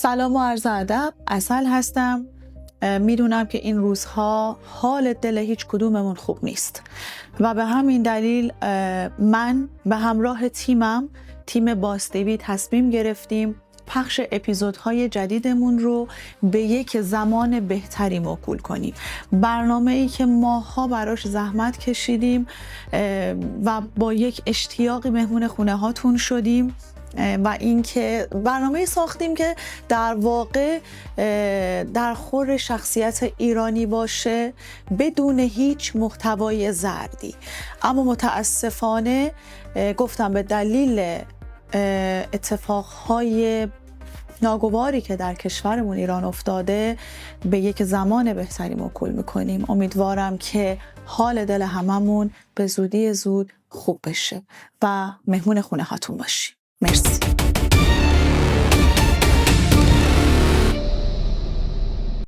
سلام و عرض ادب. عسل هستم. میدونم که این روزها حال دل هیچ کدوممون خوب نیست و به همین دلیل من به همراه تیم باستیوی تصمیم گرفتیم پخش اپیزودهای جدیدمون رو به یک زمان بهتری موکول کنیم. برنامه‌ای که ماها براش زحمت کشیدیم و با یک اشتیاقی مهمون خونه هاتون شدیم و اینکه برنامه ساختیم که در واقع در خور شخصیت ایرانی باشه بدون هیچ محتوای زردی. اما متاسفانه گفتم به دلیل اتفاقهای ناگواری که در کشورمون ایران افتاده به یک زمان بهتری موکول میکنیم. امیدوارم که حال دل هممون به زودی زود خوب بشه و مهمون خونه هاتون باشیم. مرسی.